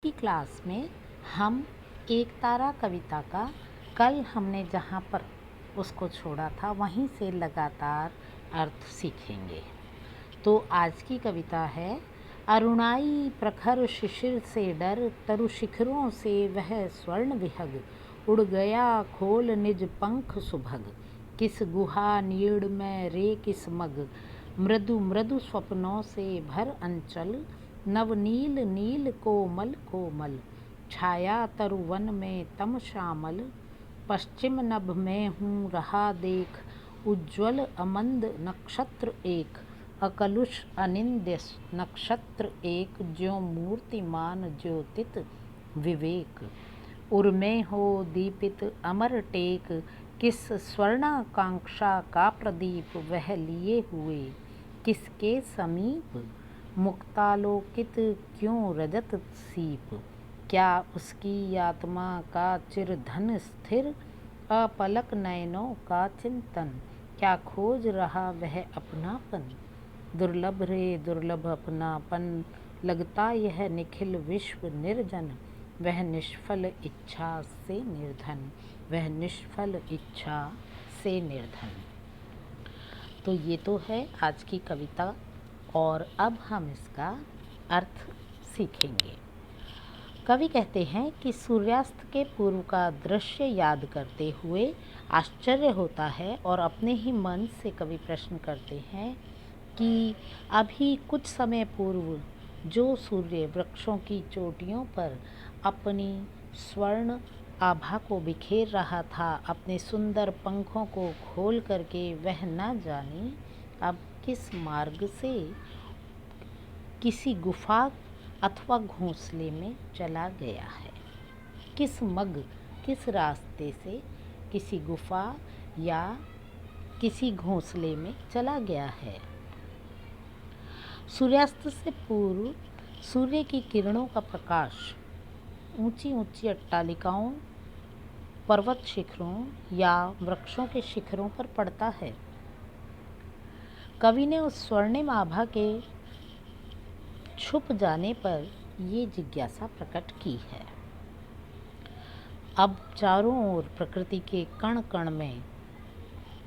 की क्लास में हम एक तारा कविता का कल हमने जहाँ पर उसको छोड़ा था वहीं से लगातार अर्थ सीखेंगे। तो आज की कविता है, अरुणाई प्रखर शिशिर से डर, तरु शिखरों से वह स्वर्ण विहग, उड़ गया खोल निज पंख सुभग, किस गुहा नीड़ में रे किस मग, मृदु मृदु स्वप्नों से भर अंचल, नवनील नील कोमल कोमल, छाया तरुवन में तम श्यामल, पश्चिम नभ में हूँ रहा देख, उज्ज्वल अमंद नक्षत्र एक, अकलुष अनिंद्य नक्षत्र एक, ज्यों मूर्तिमान ज्योतित विवेक, उर्मे हो दीपित अमर टेक, किस स्वर्णाकांक्षा का प्रदीप वह लिए हुए, किसके समीप, मुक्तालोकित क्यों रजत सीप, क्या उसकी आत्मा का चिरधन स्थिर, अपलक नयनों का चिंतन, क्या खोज रहा वह अपनापन, दुर्लभ रे दुर्लभ अपनापन, लगता यह निखिल विश्व निर्जन, वह निष्फल इच्छा से निर्धन, वह निष्फल इच्छा से निर्धन। तो ये तो है आज की कविता और अब हम इसका अर्थ सीखेंगे। कवि कहते हैं कि सूर्यास्त के पूर्व का दृश्य याद करते हुए आश्चर्य होता है और अपने ही मन से कवि प्रश्न करते हैं कि अभी कुछ समय पूर्व जो सूर्य वृक्षों की चोटियों पर अपनी स्वर्ण आभा को बिखेर रहा था, अपने सुंदर पंखों को खोल करके वह न जाने अब किस मार्ग से किसी गुफा अथवा घोंसले में चला गया है, किस मग किस रास्ते से किसी गुफा या किसी घोंसले में चला गया है। सूर्यास्त से पूर्व सूर्य की किरणों का प्रकाश ऊंची ऊंची अट्टालिकाओं, पर्वत शिखरों या वृक्षों के शिखरों पर पड़ता है। कवि ने उस स्वर्णिम आभा के छुप जाने पर ये जिज्ञासा प्रकट की है। अब चारों ओर प्रकृति के कण कण में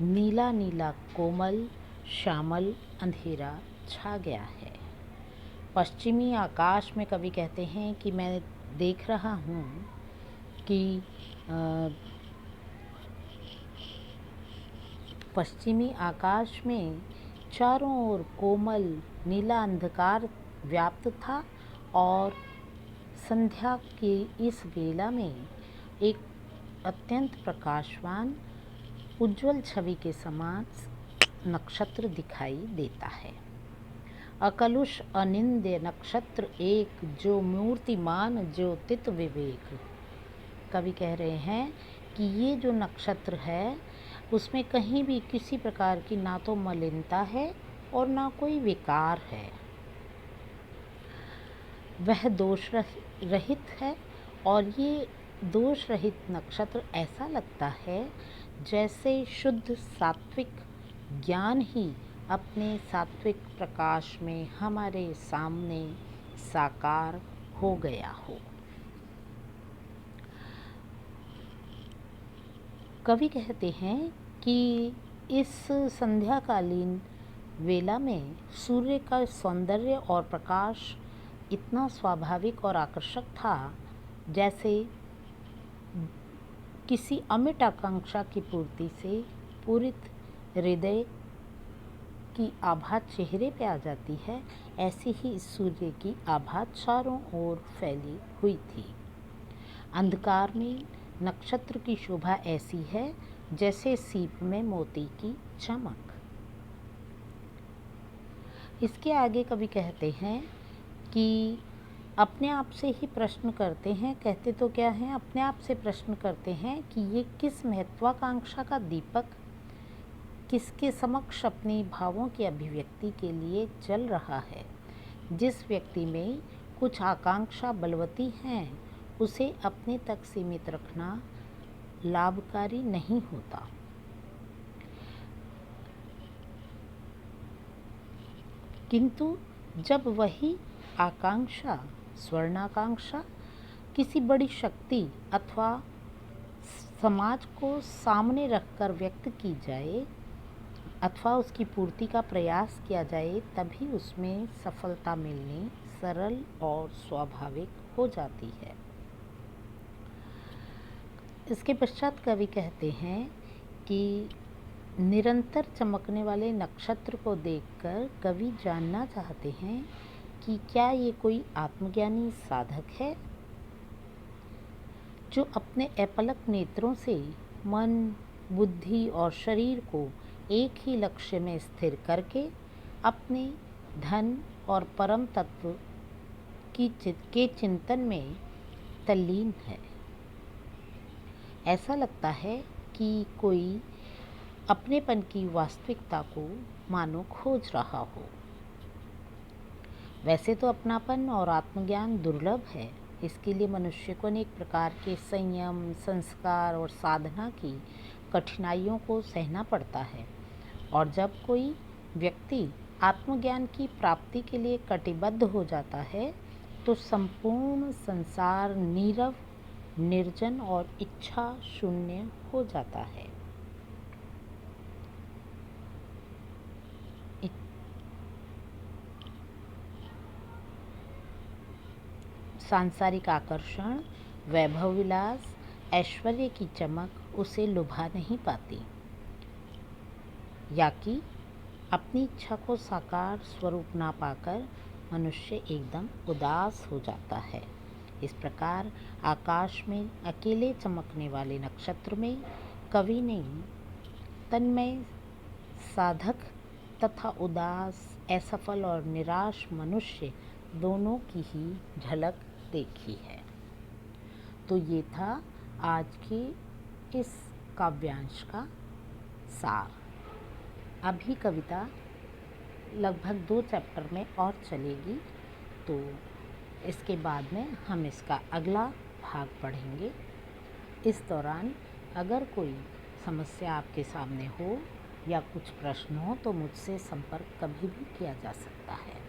नीला नीला कोमल श्यामल अंधेरा छा गया है। पश्चिमी आकाश में कवि कहते हैं कि मैं देख रहा हूँ कि पश्चिमी आकाश में चारों ओर कोमल नीला अंधकार व्याप्त था और संध्या की इस वेला में एक अत्यंत प्रकाशवान उज्जवल छवि के समान नक्षत्र दिखाई देता है। अकलुष अनिंद्य नक्षत्र एक, जो मूर्तिमान ज्योतित विवेक। कवि कह रहे हैं कि ये जो नक्षत्र है उसमें कहीं भी किसी प्रकार की ना तो मलिनता है और ना कोई विकार है, वह दोष रहित है। और ये दोष रहित नक्षत्र ऐसा लगता है जैसे शुद्ध सात्विक ज्ञान ही अपने सात्विक प्रकाश में हमारे सामने साकार हो गया हो। कवि कहते हैं कि इस संध्याकालीन वेला में सूर्य का सौंदर्य और प्रकाश इतना स्वाभाविक और आकर्षक था जैसे किसी अमिट आकांक्षा की पूर्ति से पूरित हृदय की आभा चेहरे पे आ जाती है, ऐसे ही इस सूर्य की आभा चारों ओर फैली हुई थी। अंधकार में नक्षत्र की शोभा ऐसी है जैसे सीप में मोती की चमक। इसके आगे कवि कहते हैं कि अपने आप से ही प्रश्न करते हैं, कहते तो क्या हैं, अपने आप से प्रश्न करते हैं कि ये किस महत्वाकांक्षा का दीपक किसके समक्ष अपनी भावों की अभिव्यक्ति के लिए जल रहा है। जिस व्यक्ति में कुछ आकांक्षा बलवती हैं उसे अपने तक सीमित रखना लाभकारी नहीं होता। किंतु जब वही आकांक्षा स्वर्णाकांक्षा किसी बड़ी शक्ति अथवा समाज को सामने रखकर व्यक्त की जाए अथवा उसकी पूर्ति का प्रयास किया जाए, तभी उसमें सफलता मिलनी सरल और स्वाभाविक हो जाती है। इसके पश्चात कवि कहते हैं कि निरंतर चमकने वाले नक्षत्र को देखकर कवि जानना चाहते हैं कि क्या ये कोई आत्मज्ञानी साधक है जो अपने अपलक नेत्रों से मन, बुद्धि और शरीर को एक ही लक्ष्य में स्थिर करके अपने धन और परम तत्व के चिंतन में तल्लीन है। ऐसा लगता है कि कोई अपनेपन की वास्तविकता को मानो खोज रहा हो। वैसे तो अपनापन और आत्मज्ञान दुर्लभ है। इसके लिए मनुष्य को अनेक प्रकार के संयम, संस्कार और साधना की कठिनाइयों को सहना पड़ता है। और जब कोई व्यक्ति आत्मज्ञान की प्राप्ति के लिए कटिबद्ध हो जाता है तो संपूर्ण संसार नीरव, निर्जन और इच्छा शून्य हो जाता है। सांसारिक आकर्षण, वैभव विलास, ऐश्वर्य की चमक उसे लुभा नहीं पाती, या कि अपनी इच्छा को साकार स्वरूप ना पाकर मनुष्य एकदम उदास हो जाता है। इस प्रकार आकाश में अकेले चमकने वाले नक्षत्र में कवि ने तन्मय साधक तथा उदास, असफल और निराश मनुष्य दोनों की ही झलक देखी है। तो ये था आज के इस काव्यांश का सार। अभी कविता लगभग 2 चैप्टर में और चलेगी, तो इसके बाद में हम इसका अगला भाग पढ़ेंगे। इस दौरान अगर कोई समस्या आपके सामने हो या कुछ प्रश्न हो तो मुझसे संपर्क कभी भी किया जा सकता है।